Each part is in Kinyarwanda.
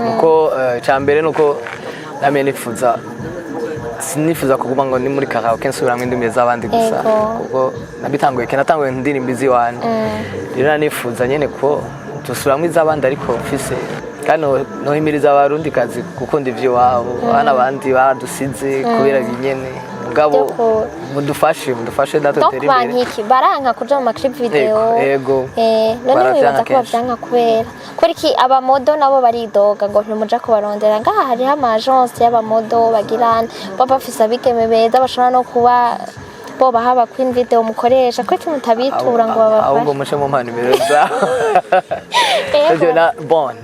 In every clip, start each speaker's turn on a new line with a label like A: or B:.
A: uko cyambere nuko namye sinifuza kuguma ngo ni muri karaoke nsubiramo indimi z'abandi gusa kuko nabitanguye kenatanguye indirimbo z'iwanyu rero nifuza nyene ko dusubiramo iz'abandi ariko mfise kandi no himiriza abarundi kazi gukunda ivyo wabo bana bandi badusize kubera binyene mugabo mudufashe datotera imbere
B: bankiki baranka kuja mu maclip video none bibaza ko bavyanka kubera iki abamodo nabo baridoga ngo ntumuja kubarondera ngaha hariho amagence y'abamodo bagirana baba bafise abigeme beza bashobora no kuba bo bahaba queen video mukoresha ko mutabitura ngo babafashe
A: ahubwo muce mu mpano nimero za je na bon.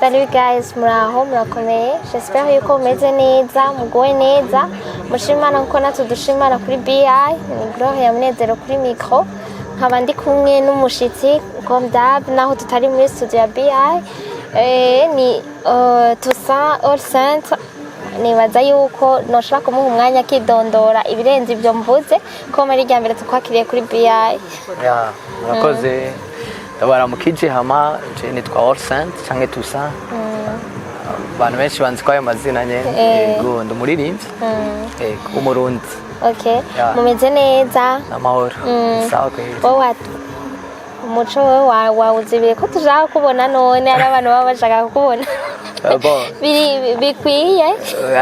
B: Salut guys, muraho murakomeye. J'espère yuko mumeze neza, mugowe neza. Mushimana nko natwe dushimana kuri BI, ni Gloria Munezero kuri micro. Nkaba ndi kumwe n'umushitsi comme d'hab naho tutari muri studio ya BI. Ni Toussaint All Saints. Nibaza yuko noshobora kumuha umwanya akidondora ibirenze ibyo mvuze ko muri rya mbere tukwakiriye kuri BI.
A: Murakoze. Ndabara mukije hama je nitwa All Saint canke Toussaint. Abantu benshi banzi kwayo mazina nyene yego ndumuririmbyi. Umurundi.
B: Okay. Mumeze neza.
A: Amahoro. Sawa kweli.
B: Wowe umuco wawuzibire ko tushaka kubona none ari abantu baba bashaka kukubona. Bikwiye.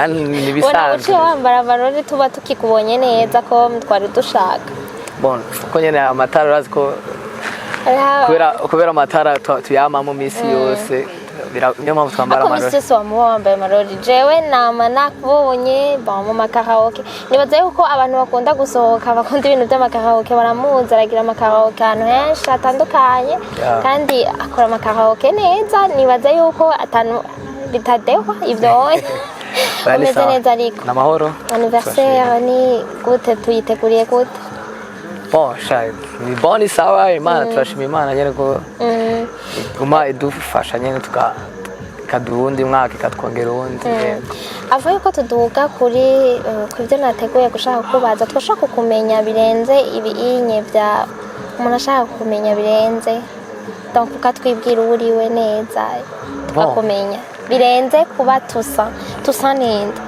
A: Ni bisanzwe.
B: Wambara amarori tuba tukikubonye neza ko twari dushaka.
A: Bon, ko nyene amatara raziko kubera amatara tuyama mu misi yose niyo mpamvu twambara amarori.
B: Ako misi wambaye amarori jewe nama nakubonye mu makaraoke nibaza yuko abantu bakunda gusohoka bakunda ibintu by'amakaraoke baramuzi aragira amakaraoke ahantu henshi hatandukanye kandi akora amakaraoke neza nibaza yuko atanu bitadehwa ibyo umeze neza ariko
A: n'amahoro
B: anniversaire ni gute tuyiteguriye gute?
A: Bon, shai, ni boni sawa Imana turashima Imana nyene ko guma idufasha nyene tukadurundi mwaka ikatwongera undi.
B: Avuye ko tuduga kuri kwivyo nateguye gushaka kubaza twashaka kumenya birenze ibinye bya umuntu ashaka kumenya birenze donc ukatwibwira uriwe neza akomenya birenze kuba Toussaint ninde?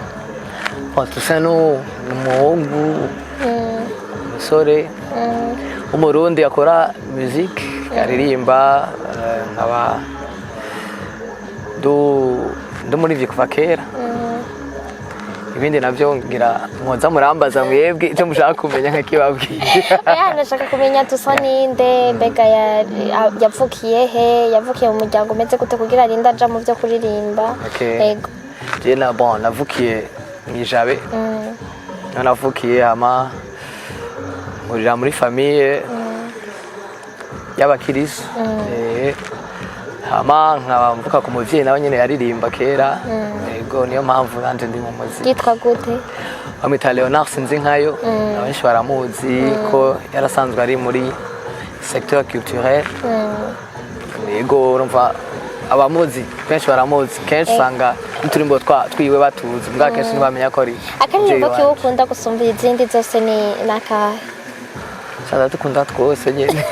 A: Toussaint n'umuhungu umusore umurundi akora music aririmba nkaba ndumurivye kuva kera ibindi navyo ngira mwoza murambaza mwebwe icyo mushaka kumenya nkakibabwira.
B: Ndashaka kumenya Toussaint ninde mbega yavukiye he yavukiye mu muryango umeze gute kugira arinda aja mu byo kuririmba.
A: Yego je navukiye mwijabe navukiye hama urira muri famille y'abakirisu hama nkaba mvuka ku muvyeyi nawe nyene yaririmba kera yego niyo mpamvu nanje ndi mu muziki.
B: Yitwa gute?
A: Amwita Leonard Sinzinkayo abenshi baramuzi ko yarasanzwe ari muri secteur culturel yego urumva abamuzi benshi baramuzi kenshi usanga n'uturimbo twiwe batuzi mbwa kenshi ntibamenya ko ari
B: akaririmbo kiwe ukunda gusumba izindi zose ni nakahe?
A: Dukunda twose nyene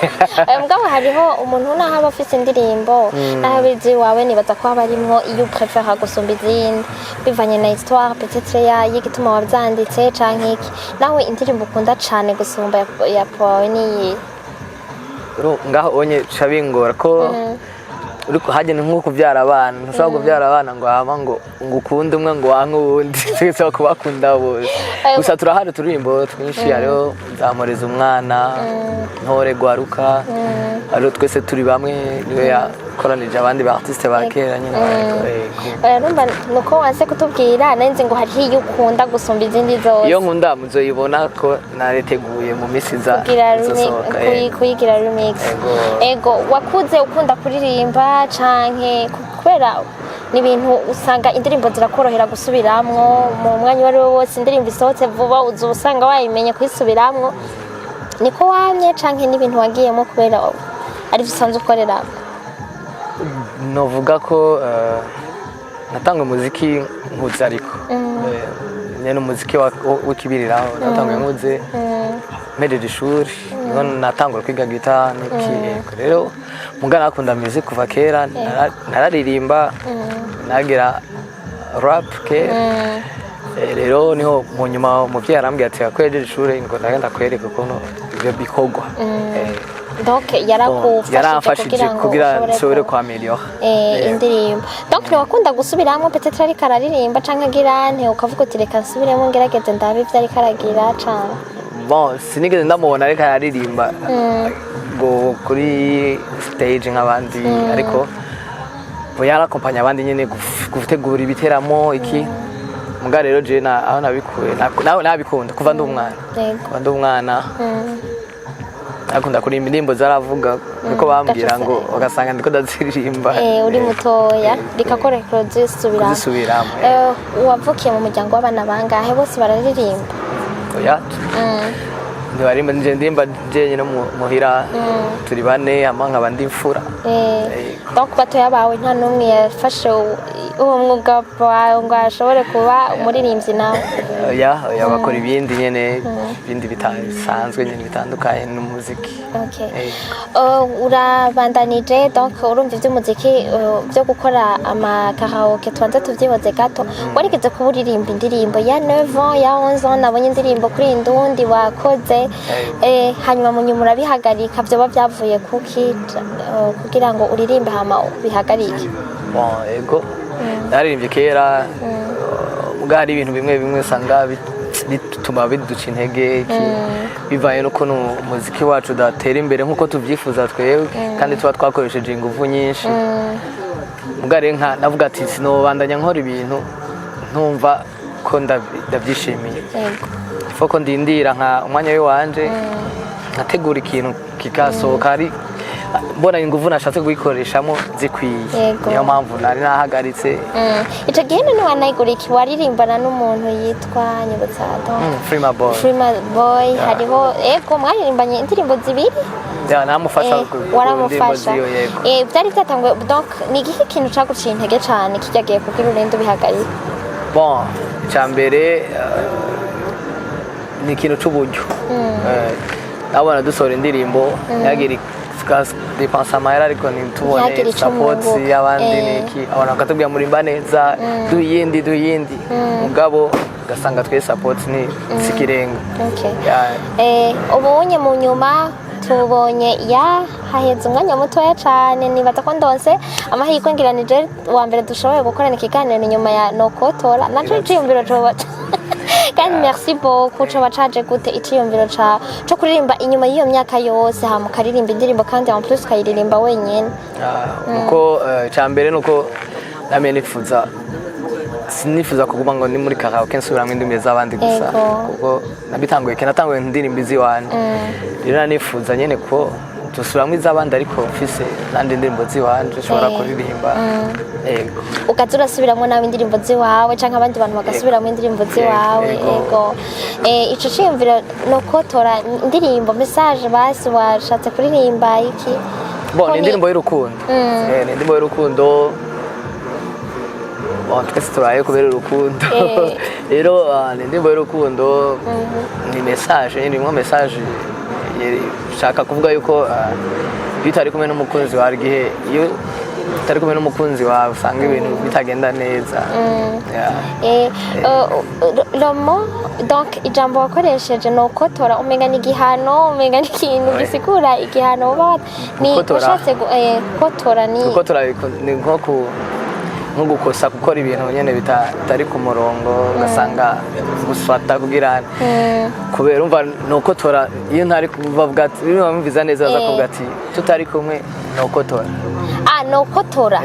B: mugabo hariho umuntu naho aba afite indirimbo naho bizi wawe nibaza ko haba harimo iyo prefera gusumba izindi bivanye na histoire peut-être y'igituma wabyanditse canke iki nawe indirimbo ukunda cane gusumba ya powe ni
A: ngaho onye cabingora ko uriko hagene nko kuvyara abana ntushobora kuvyara abana ngo hama ngo ukunde umwe ngo wanke uwundi twese kubakunda bose gusa turahari turimbo twinshi hariho nzamureza umwana ntore gwaruka hariho twese turi bamwe niwe yakoranije abandi ba artiste ba kera nyine
B: numva nuko wanse kutubwira nanze ngo hariho iyo ukunda gusumba izindi zose
A: iyo nkunda muzoyibona ko nareteguye mu misi za
B: kuyigira remix. Ego wakuze ukunda kuririmba canke kubera n'ibintu usanga indirimbo zirakorohera gusubiramwo mu mwanya wari wose indirimbo isohotse vuba uzusanga wayimenye kwisubiramwo niko wamye canke n'ibintu wagiyemo kubera ari bisanzwe ukorera?
A: Novuga ko natanga umuziki nkuze ariko nyene umuziki w'ikibiriraho natanga nkuze mpejeje ishuri niho natangura kwiga gitari n'iki rero mugana nakunda music kuva kera nararirimba nagira rap kera rero niho mu nyuma umuvyeyi arambwira ati akwejeje ishuri ngo ndagenda kwereka ukuntu ibyo bikorwa
B: donc
A: yarafashije kugira nshobore kwameliora
B: indirimbo donc ntiwakunda gusubiramo peut-être ariko araririmba canke agira nte ukavuga uti reka nsubiremo ngerageze ndabe ivyo ariko aragira cane
A: bon sinigeze ndamubona ariko araririmba ngo kuri stage nk'abandi ariko yarakompanya abandi nyene gutegura ibiteramo iki muga rero je aho nabikuye nawe nabikunda kuva ndi umwana akunda kurimba indirimbo zaravuga niko bambwira ngo ugasanga ndiko ndaziririmba
B: uri mutoya rikakora kuzisubiramo wavukiye mu muryango w'abana bangahe bose bararirimba
A: oya ndibarimba ndimba jenyine muhira turi bane ama nkaba ndi imfura
B: donc batoya bawe nta n'umwe yafashe uwo mwuga wawe ngo ashobore kuba umuririmbyi nawe
A: oya bakora ibindi nyene ibindi bisanzwe nyene bitandukanye n'umuziki
B: urabandanije donc urumva iby'umuziki byo gukora amakaraoke tubanza tuvyihoze gato warigeze kuba uririmba indirimbo ya 9 ans ya 11 ans nabonye indirimbo kuri Indundi wakoze hanyuma mu nyuma urabihagarika byoba byavuye kuki kugira ngo uririmbe hama bihagarike
A: ego naririmbye kera hari ibintu bimwe usanga bituma biduca intege bivaye n'ukuntu umuziki wacu udatera imbere nk'uko tubyifuza twebwe kandi tuba twakoresheje ingufu nyinshi rero navuga ati sinobandanya nkora ibintu ntumva ko ndabyishimiye ko ndindira nka umwanya w'iwanje nkategura ikintu kikasohoka ari mbona ingufu nashatse gukoreshamo zikwiye niyo mpamvu nari nahagaritse
B: icyo gihe none wanayigura iki waririmbana n'umuntu yitwa Nyibutsato
A: Freema
B: Boy hariho mwaririmbanye indirimbo zibiri
A: namufasha
B: waramufasha byari byatanguye donc ni igihe ikintu caguciye intege cyane kijyagiye kugira urende ubihagarika
A: bon icyambere ni ikintu c'uburyo nabona dusohora indirimbo yagira depansa amahera ariko ntitubone support y'abandi niki abantu bakatubwira murimba neza duyindi mugabo ugasanga twe support ni sikirenga
B: ubonye mu nyuma tubonye haheze umwanya mutoya cyane nibaza ko ndose amahirwe ngiranije wa mbere dushoboye gukorana ikiganiro inyuma ya Nokotora naco iciyumviro coba kandi merci beaucoup cyo bacaje gute iciyumviro cyo kuririmba inyuma y'iyo myaka yose ha mukaririmba indirimbo kandi en plus kayiririmba wenyene
A: uko cyambere nuko namenye sinifuza kuguma ngo ni muri karaoke nsubiramo indimi z'abandi gusa kuko nabitanguye indirimbo ziwanje rero nanifuza nyene ko dusubiramo iz'abandi ariko mfise nandi indirimbo ziwanje ushobora kuririmba
B: ukaza urasubiramo nawe indirimbo ziwawe canke abandi bantu bagasubiramo indirimbo ziwawe ico ciyumviro Nokotora indirimbo message basi washatse kuririmba iki
A: ni indirimbo y'urukundo ni indirimbo y'urukundo twese turaye kubera urukundo rero ni indirimbo y'urukundo ni message irimo message shaka kuvuga yuko iyo utari kumwe n'umukunzi wawe igihe iyo utari kumwe n'umukunzi wawe usanga ibintu bitagenda neza
B: Romo donc ijambo wakoresheje Nokotora umenga ni igihano umenga ni ikintu gisigura igihano ni ushatse kotora ni
A: nko gukosa gukora ibintu nyene bitari ku murongo ugasanga guswata kugira kubera umva Nokotora iyo ntari kuvuga ati bimwumviza neza aza kuvuga ati tutari kumwe Nokotora
B: Nokotora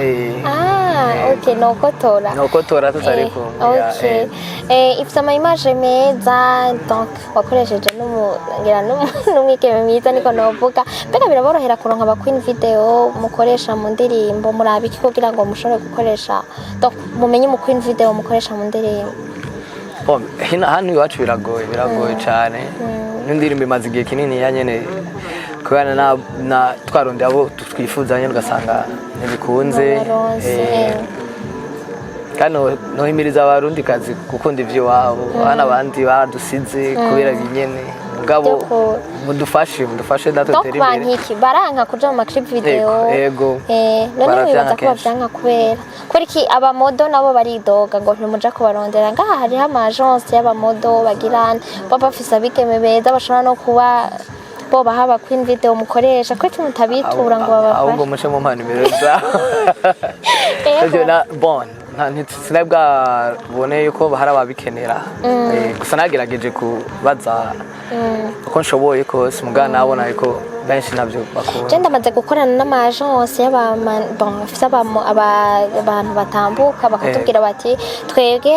B: okay Nokotora
A: tutari kumwe
B: okay ifite ama image meza donc wakoresheje n'umwikeme mwiza niko novuga mbega biraborohera kuronka aba Queen Video mukoresha mu ndirimbo murabiki kugira ngo mushobore gukoresha donc mumenye mu Queen Video mukoresha mu ndirimbo
A: hano iwacu biragoye cyane n'indirimbo imaze igihe kinini nyene kubera na twaronde abo twifuza nyene ugasanga ntibikunze kandi nohimiriza abarundi kazi gukunda ivyo wabo abana abandi baradusize kubera binyene mugabo mudufashe
B: natwe tere imbere iki baranka kuja mu clip video
A: yego
B: none bibaza ko bavyanka kubera iki abamodo nabo baridoga ngo ntimuja kubarondera ngaha hariho ama agence y'abamodo bagirana baba bafise abigeme beza bashobora no kuba bo bahaba queen video mukoresha ko mutabitura ngo babafashe
A: ahubwo muce mu mpano nimero za bon sinabwa bone yuko bahari ababikenera gusa nagerageje kubaza uko nshoboye kose mugana nabona yuko benshi nabyo bakora
B: je ndamaze gukorana n'ama agence y'abafise abantu batambuka bakatubwira bati twebwe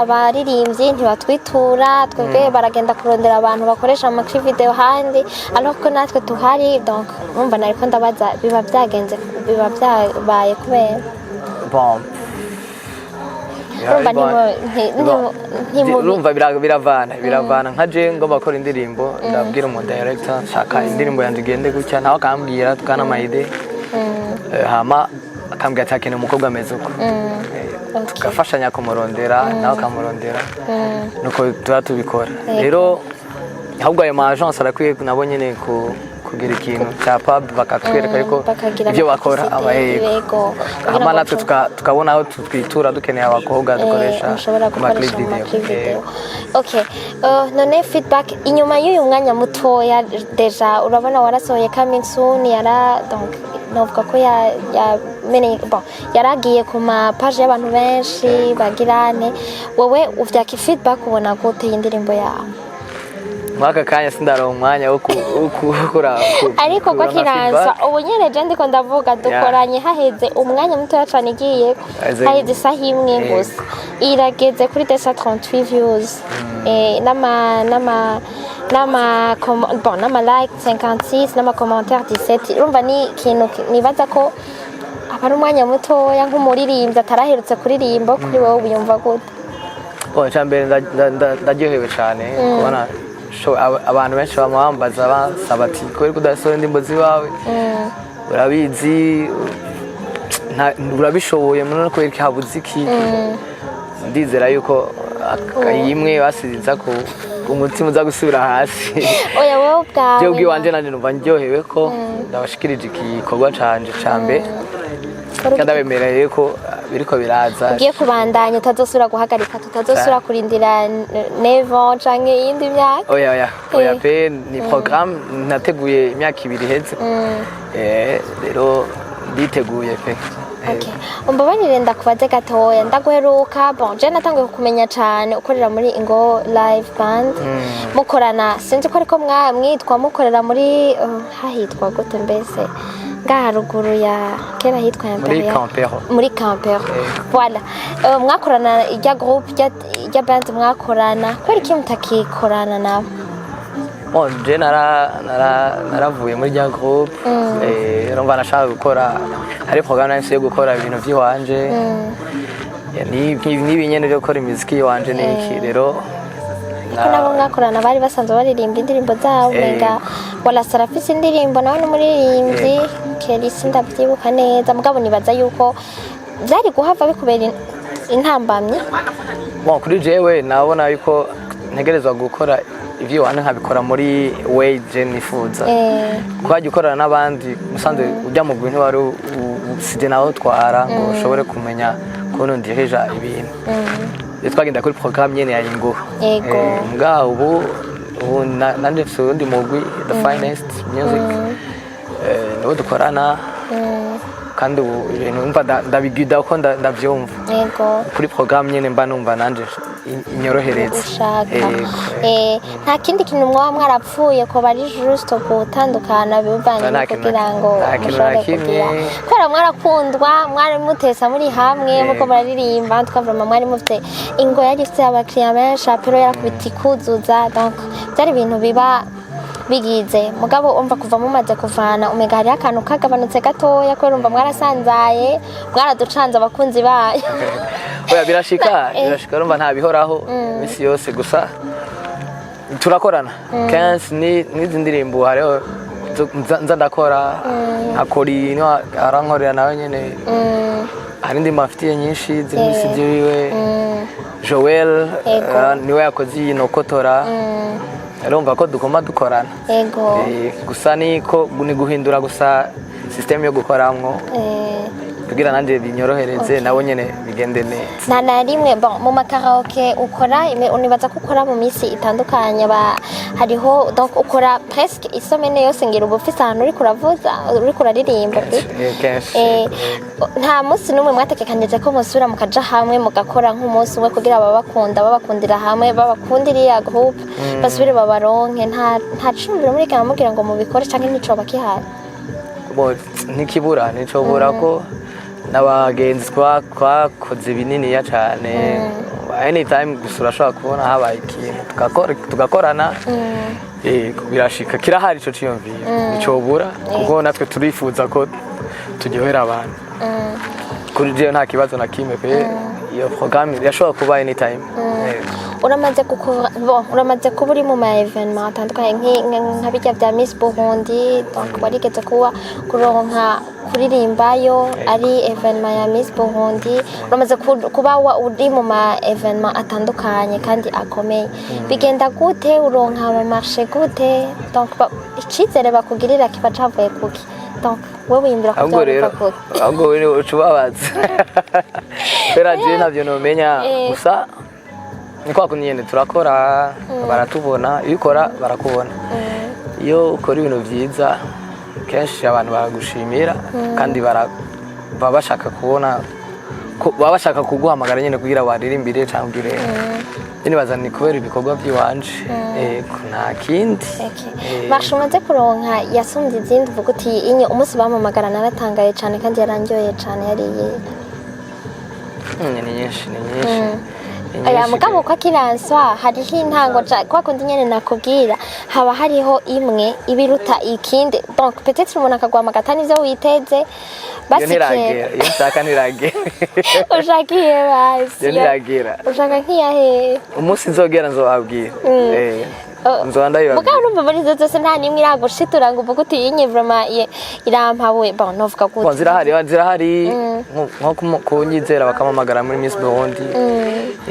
B: abaririmbyi ntibatwitura twebwe baragenda kurondera abantu bakoresha ama clip video handi alors que natwe tuhari donc umva nariko ndabaza biba byabaye kubera
A: bon urumva biravana nka je ngo bakora indirimbo ndabwira umu director shaka indirimbo yanjye igende gutya nawe akambwira tukana amayide hama akambwira ati akeneye umukobwa ameze uko tugafashanya kumurondera nawe akamurondera nuko tuba tubikora rero ahubwo ayo ma agence arakwiye nabo nyene kugira ikintu cya pub bakatwereka ariko ibyo bakora abahego hama natwe tukabona aho twitura dukeneye abakobwa dukoresha ama clip video.
B: Okay, none feedback inyuma y'uyu mwanya mutoya deja urabona warasohoye coming soon donc novuga ko yaragiye ku ma page y'abantu benshi bagirane wowe uvyaka feedback ubona gute indirimbo yawe
A: mwaka kanya sindaro umwanya wo kukura
B: ariko ko kiranza ubu nyene je ndiko ndavuga dukoranye haheze umwanya muto cyane igiye haheze isaha imwe gusa irageze kuri 238 views nama like 56 nama commentaire 17 urumva ni kintu nibaza ko abari umwanya muto nk'umuririmbyi ataraherutse kuririmba kuri wowe ubiyumva gute
A: cyambere ndaryohewe cyane kubona abantu benshi bamwambaza basaba ati ko kudasohora indirimbo ziwawe urabizi urabishoboye muri ko habuze iki ndizera yuko yimwe basiza ko umutima uza gusubira hasi
B: oya wowe ubwawe
A: je ubwiwanje nanje numva ndyohewe ko ndabashikirije igikorwa canje cambe kandabemereye ko biriko biraza
B: ugiye kubandanya utazosubira guhagarika tutazosubira kurindira nevo canke yindi myaka
A: oya pe ni programme nateguye imyaka 2 heze rero nditeguye pe.
B: Okay, umbabarire ndakubaze gatoya ndaguheruka bon je natanguye kumenya cyane ukorera muri Ingo Live Band mukorana sinzi ko ariko mwitwa mukorera muri hahitwa gute mbese ngaha ruguru ya kera hitwa ya muri Campero voilà mwakorana ijya group ijya band mwakorana kwari ki mutakikorana nabo
A: bon je naravuye muri ijya group urumva nashaka gukora hari programme nashaka gukora ibintu by'iwanje ni binyene byo gukora imiziki wanje n'iki rero
B: ko nabo mwakorana bari basanzwe baririmba indirimbo zabo menga wala Sarafisi indirimbo nawe n'umuririmbyi Kelisi ndabyibuka neza mugabo nibaza yuko byari guhava bikubera intambamye
A: bon kuri jewe nabona yuko ntegerezwa gukora ivyo wane nkabikora muri way je nifuza kwaje ukorana n'abandi musanze ujya mu bintu wari usije naho twara ngo ushobore kumenya kono ndiheja ibintu twagenda kuri programme nyene ya Ingo ngaho ubu nanje fundi mugwi the finest music nibo dukorana kandi ibintu umva ndabigida uko ndavyumva kuri programme nyene mba numva nanje inyorohereza
B: nta kindi kintu mwaba mwarapfuye ko bari juste gutandukana bivanye kugira ngo mushobore kugira kubera mwarakundwa mwari mutesa muri hamwe muko bararirimba tukavuma mwari mufite Ingo yari ifite abakiriya benshi apero yarakubita ikuzuza donc byari ibintu biba bigize mugabo umva kuva mumaze kuvana umega hari akantu kagabanutse gatoya ko urumva mwarasanzaye mwaraducanze abakunzi bayo
A: oya birashika urumva nta bihoraho misi yose gusa turakorana kenshi n'izi ndirimbo hariho nza ndakora akori no arankorera nawe nyene hari indirimbo afitiye nyinshi z'imisi ziwe Joel niwe yakoze inokotora urumva ko dugomba dukorana
B: yego
A: gusa niko ni guhindura gusa system yo gukoramwo kugira nanje binyorohereze nabo nyene bigende neza
B: nta na rimwe mu makaraoke ukora unibaza ko ukora mu minsi itandukanye hariho donc ukora presque isomene yose ngira ubu ufise ahantu uriko uravuza uriko uraririmba nta munsi n'umwe mwategekanije ko musubira mukaja hamwe mugakora nk'umunsi umwe kugira babakundira hamwe babakundira iya groupe basubire babaronke nta cumbiro muri kana mubwira ngo mubikore canke nico bakihari
A: ntikibura nicobura ko n'abagenzi twakoze bininiya cyane anytime gusa urashobora kubona habaye ikintu tugakorana birashika kirahari ico ciyumvira nicobura kuko natwe turifuza ko turyohera abantu kuri jewe nta kibazo na kimwe pe iyo programme irashobora kuba anytime
B: uramaze kuba uri mu ma evenement atandukanye nka bijya bya Miss Burundi donc warigeze kuronka kuririmbayo ari evenement ya Miss Burundi uramaze kuba uri mu ma evenement atandukanye kandi akomeye bigenda gute uronka mu marché gute donc icizere bakugirira kiba cavuye kuki donc wewe wimbira ko byavuga kuki
A: ahubwo wewe ucubabaza peraje ntabyo nomenya gusa niko akunyene turakora baratubona iyo ukora barakubona iyo ukora ibintu byiza kenshi abantu baragushimira kandi baba bashaka kubona baba bashaka kuguhamagara nyine kugira waririmbire cyangwa ugire nyine bazana kubera ibikorwa by'iwanje nta kindi
B: bashomaze kuronka yasumbye izindi uvuga uti inye umunsi bamamagara naratangaye cyane kandi yarandyoye cyane yariye
A: ni nyinshi
B: aya mugabo kwa kiranswa hariho intango kwa kundi nyene nakubwira haba hariho imwe ibiruta ikindi donc peut-être umuntu akagwama gatani ivyo witeze
A: basikera iyo nshaka niragera
B: ushakiye basi ushaka nkiyahe
A: umunsi nzogera nzobabwira nzondayo
B: mugabo numva muri zo zose nta nimwe iragushitura ngo uvuga uti inye vraiment irampawe bon novuga gute
A: zirahari nko kunyizera bakamamagara muri Miss Burundi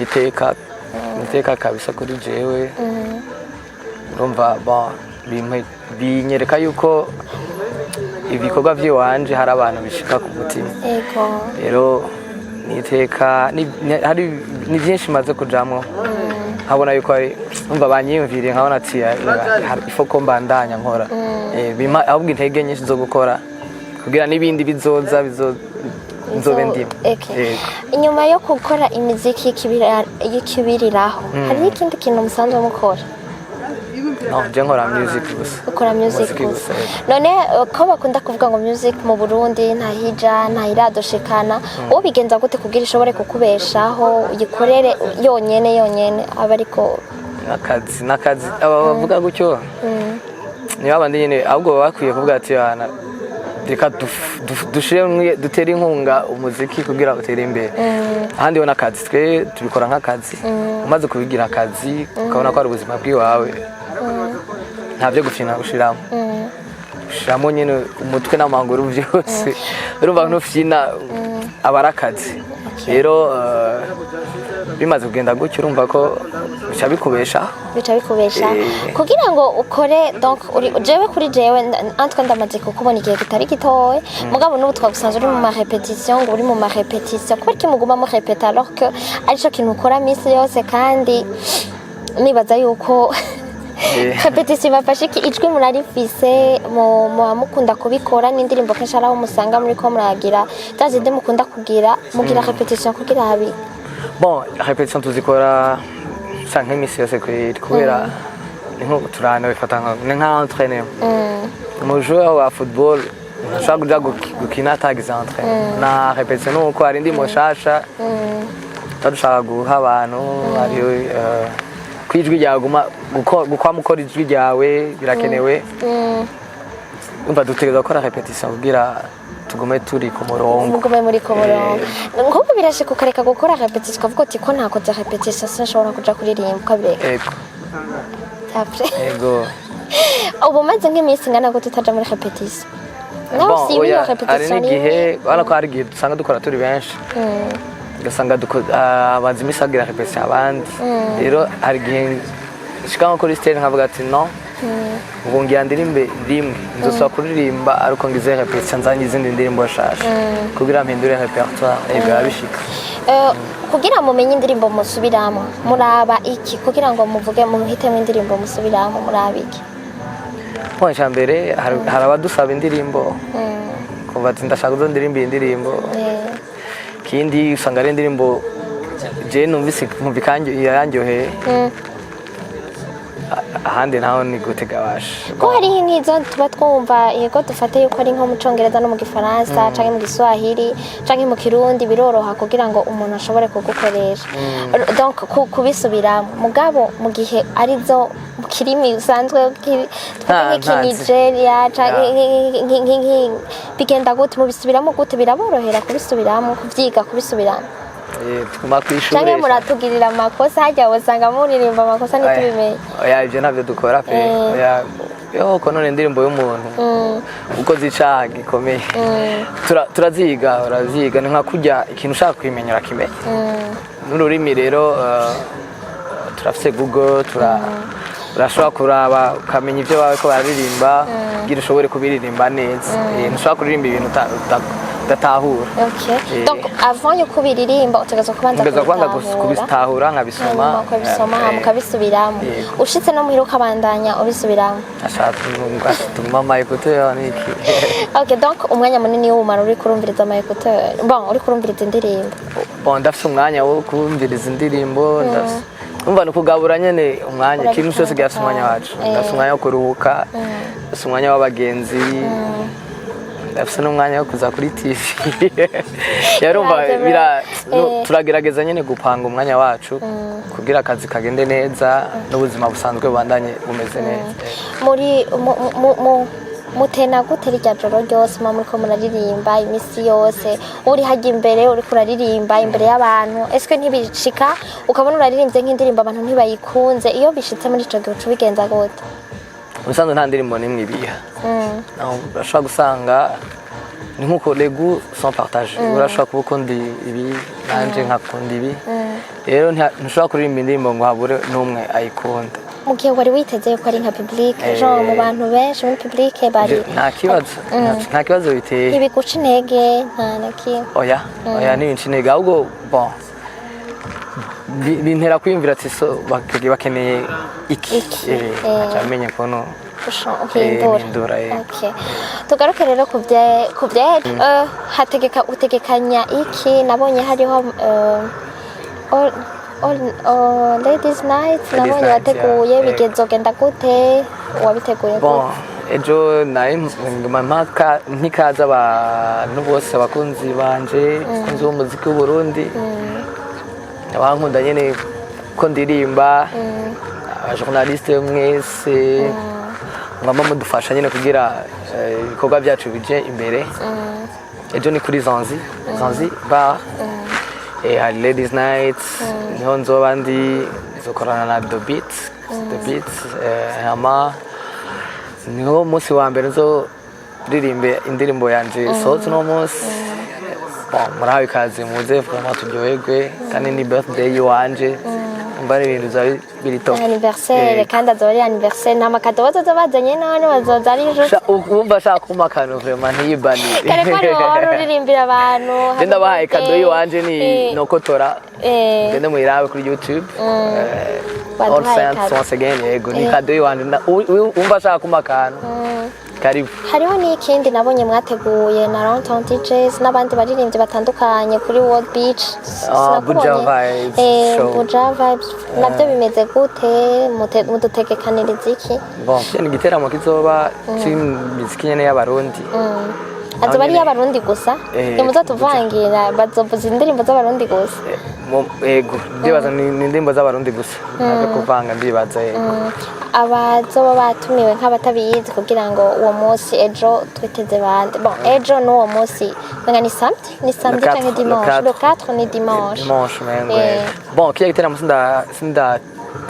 A: iteka kabisa kuri jewe urumva binyereka yuko ibikorwa by'iwanje hari abantu bishika ku mutima rero niteka ni byinshi maze kujamwo nkabona yuko umva banyiyumviriye nkabona ati ifo ko mbandanya nkora ahubwo intege nyinshi zo gukora kugira n'ibindi bizoza nzobe ndimo
B: inyuma yo gukora imiziki y'ikibiriraho hariho ikindi kintu musanzwe mukora
A: je nkora music gusa
B: ukora music gusa none ko bakunda kuvuga ngo music mu Burundi nta hija nta iradoshikana uwo bigenza gute kugira ishobore kukubeshaho uyikorere yonyene aba ariko
A: nakazi abavuga gutyo niba abandi nyene ahubwo bakwiye kuvuga ati yana reka dutere inkunga umuziki kugira utere imbere ahandi ho nakazi twe tubikora nk'akazi umaze kubigira akazi ukabona ko ari ubuzima bw'iwawe ntabyo gufina gushiramo nyine umutwe n'amaguru byose urumva ntufina abarakazi rero bimaze kugenda gutyo urumva ko bica bikubesha
B: kugira ngo ukore donc jewe kuri jewe antwe ndamaze kukubona igihe kitari gitoye mugabo n'ubu twagusanze uri mu ma repetition ngo uri mu ma repetition kuko kimuguma mu repeta alors que arico kintu ukora misi yose kandi nibaza yuko repetition bafashe ijwi murarifise mukunda kubikora n'indirimbo kenshi araho musanga muri ko muragira zazinde mukunda kugira mugira repetition kugira habi
A: bon repetition tuzikora sanke misi yose kubera nko turana bifata nka entraîner mu joueur wa football nshaka gukina tagize entraîner na repetition nuko ari ndimo shasha tadushaka guha abantu ariyo kwijwi ryawe gukora ijwi ryawe birakenewe umva dutegereza gukora repetition kugira tugume turi ku murongo
B: nk'uko birashika ukareka gukora repetition ukavuga uti ko ntakoze repetition sinshobora kuja kuririmba ukabireka
A: yego
B: ubu maze nk'iminsi ingana gute utaja muri repetition
A: hari n'igihe urabona ko hari igihe dusanga dukora turi benshi ugasanga abanza imisi agira repetition abandi rero hari igihe shika kuri stage nkavuga ati no ubu ngira ndirimbe rimwe nzosaba kuririmba ariko ngize repetition nzanye izindi ndirimbo nshasha kugira mpindure repertoire biba bishika.
B: Kugira mumenye indirimbo musubiramo muraba iki kugira ngo muvuge muhitemo indirimbo musubiramo muraba iki?
A: Point mbere hari abadusaba indirimbo kuva ati ndashaka zo ndirimba indirimbo kindi usanga ari indirimbo je numvise kumvikanje yarandyoheye ahandi naho ni gutega basha
B: ko hari nk'izo tuba twumva yego dufate yuko ari nko mu Congereza no mu Gifaransa canke mu Giswahili canke mu Kirundi biroroha kugira ngo umuntu ashobore kugukoresha donc kubisubiramo mugabo mu gihe arizo kirimi usanzwe Nigeria canke bigenda gute mubisubiramo gute biraborohera kubisubiramo kuvyiga kubisubiramo
A: tuguma kwishura
B: cyangwa muratugirira amakosa hajya usanga muririmba amakosa ntitubimenye
A: oya ibyo ntabyo dukora pe yo ko none indirimbo y'umuntu uko zicaha gikomeye turaziga uraziga ni nka kujya ikintu ushaka kwimenyera kimenya n'ururimi rero turafise Google urashobora kuraba ukamenya ibyo bawe ko bararirimba kugira ushobore kubiririmba neza ntushobora kuririmba ibintu udatahura.
B: Donc avant yo kubiririmba utegerezwa kubanza
A: kubitahura nkabisoma
B: mukabisubiramo ushitse no muhira ukabandanya ubisubiramo
A: tuma mayekuteur niki.
B: Donc umwanya munini w'umara uri kurumviriza mayekuteur uri kurumviriza indirimbo
A: ndafise umwanya wo kurumviriza indirimbo umva nukugabura nyene umwanya kintu cyose gyafise umwanya wacu ndafise umwanya wo kuruhuka ndafise umwanya w'abagenzi ndafise n'umwanya wo kuza kuri TV yarumva turagerageza nyene gupanga umwanya wacu kugira akazi kagende neza n'ubuzima busanzwe bubandanye bumeze neza.
B: Muri mutena gute rya joro ryose muriko muraririmba imisi yose uri hajya imbere uri kuraririmba imbere y'abantu eske ntibishika ukabona uraririmbye nk'indirimbo abantu ntibayikunze iyo bishitse muri ico gihe ubigenza gute?
A: Ubusanzwe nta ndirimbo nimwe ibiha urashobora gusanga ni nkuko legu sans partage urashobora kuba ukunda ibi nanje nkakunda ibi rero ntushobora kuririmba indirimbo ngo habure n'umwe ayikunda.
B: Mu gihe wari witeze ko ari nka public genre mu bantu benshi muri public bari
A: nta kibazo biteye
B: ibiguca intege nta naki
A: oya n'ibintu intege ahubwo bon bintera kwiyumvira ati so bakeneye iki acamenye kono
B: uhindura. Tugaruke rero kubye utegekanya iki nabonye hariho ladies night nabonye wateguye bigezogenda gute wabiteguye
A: gute? Ejo nari ntikaza abantu bose abakunzi banje abakunzi b'umuziki w'Uburundi abankunda nyene ko ndirimba abajournaliste mwese ngamba mudufasha nyene kugira ibikorwa byacu bije imbere. Ejo ni kuri Zanzi bar hari ladies night niho nzoba nzokorana na The Beat hama niho umunsi wa mbere nzoririmbe indirimbo yanje sohotse uno munsi murahawe ikaze muze vraiment turyoherwe kandi ni birthday yiwanje mbari ibintu biri top
B: anniversaire kandi azori anniversaire nta makado bazanye none bazoza ari ejo
A: umva shaka kumakano vraiment ntiyibani
B: kare ko uririmbira abantu
A: ndenda bahaye kado yiwanje ni nokotora ndende muyirabe kuri YouTube all saints once again yego ni kado yiwanje umva shaka kumakano karibu.
B: Hariho n'ikindi nabonye mwateguye na Downtown DJs n'abandi baririmbyi batandukanye kuri World Beach
A: Buja Vibes
B: Buja Vibes nabyo bimeze gute mudutegekaniriza iki?
A: Bon ni giteramo kizoba cy'imiziki nyene y'abarundi
B: azoba ari y'abarundi gusa nimuzo tuvangira bazovuza indirimbo z'abarundi gusa
A: yego ndibaza ni indirimbo z'abarundi gusa ntabwo kuvanga ndibaza yego
B: abazoba batumiwe nk'abatabiyizi kugira ngo uwo munsi ejo twiteze bande bon ejo n'uwo munsi ni samedi cyangwa dimanche le 4 ni dimanche
A: bon kiya giteramo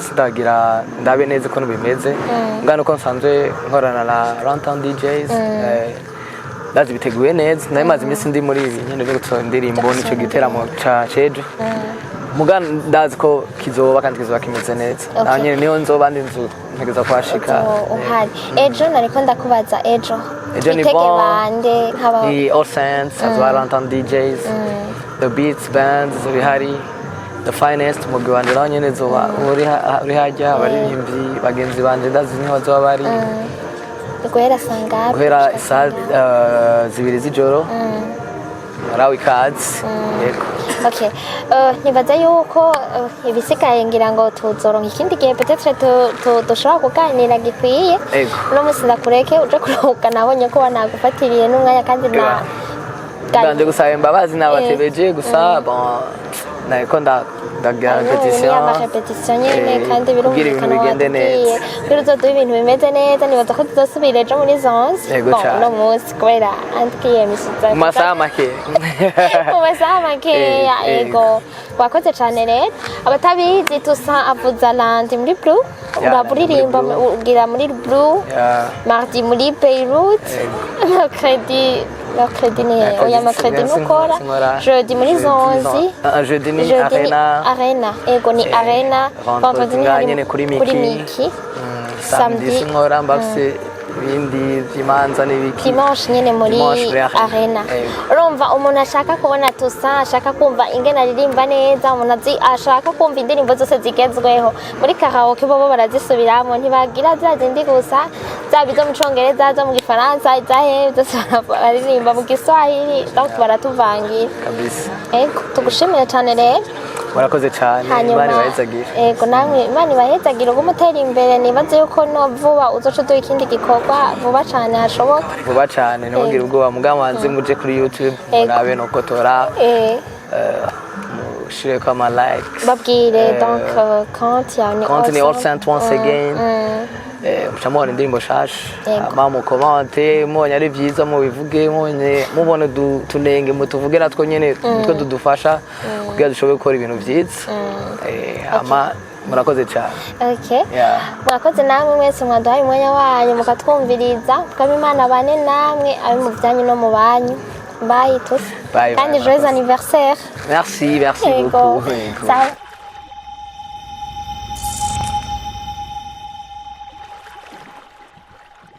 A: sindagira ndabe neza uko bimeze ngana uko nsanzwe nkorana na Downtown DJs ndazi biteguye neza nayo maze iminsi ndi muri ibi nyene byo gutora indirimbo nico giteramo ca cejo muga ndazi ko kizoba kandi kizoba kimeze neza naho nyine niyo nzoba ndi nzu ntegeza kuhashika
B: uhari ejo nariko ndakubaza ejo
A: Ejo ni
B: itege
A: bon.
B: bande nk'aba
A: The All Saints, as well as DJs, the Beats bands, zibihari, the finest mugwi wanje naho nyene zoba uri hajya abaririmbyi bagenzi banje ndazi niho bazoba bari
B: guhera sangapi
A: guhera isaha 2 z'ijoro murawi cards yego.
B: Okay. Nibaza yuko ibisigaye ngira ngo tuzoronka ikindi gihe peut-être dushobora kuganira gikwiye no musi ndakureke uje kuruhuka nabonye ko wanagufatiriye n'umwanya kandi na
A: Bande gusaba imbabazi nabatebeje gusa bon nariko ndagira
B: repetition nyene kandi birumvikana
A: bigende neza
B: kuri uzoduha ibintu bimeze neza nibaza ko tuzosubira ejo muri zonse no musi kubera andikiye misiza
A: mu masaha make
B: yego wakoze cane rero abatabizi tusa avuza landi muri blue uraburirimba ugira muri blue mardi muri Beirut mercredi ni oya mercredi nukora jeudi muri zonzi
A: jeudi ni
B: arena ego ni arena vendredi ni kuri miki
A: samedi sinkora mbafise ibindi by'imanza n'ibiki
B: dimanche nyene muri arena urumva umuntu ashaka kubona tusa ashaka kumva ingene aririmba neza umuntu ashaka kumva indirimbo zose zigezweho muri karaoke bo barazisubiramo ntibagira zazindi gusa zabizo mu Congereza zo mu Gifaransa izahe zose baririmba mu Giswahili donc baratuvangira
A: kabisa
B: tugushimire cyane rero
A: murakoze cyane Imana ibahezagira
B: yego namwe Imana ibahezagira ubwo mutera imbere nibaze yuko no vuba uzoca duha ikindi gikorwa vuba cyane hashoboka
A: vuba cyane ntugire ubwoba mugamanze muje kuri YouTube murabe no kotora mushireko ama likes
B: babwire donc compte
A: ni All Saints once again mucamubona indirimbo shasha ama mukomante mubonye ari byiza mubivuge mubone tunenge mutuvuge natwo nyene nitwo dudufasha kugira dushobore gukora ibintu byiza ama murakoze cyane
B: mwakoze namwe mwese mwaduhaye umwanya wanyu mukatwumviriza tukaba Imana bane namwe abi mu byanyu no mu banyu bye tous kandi joyeux anniversaire
A: merci beaucoup.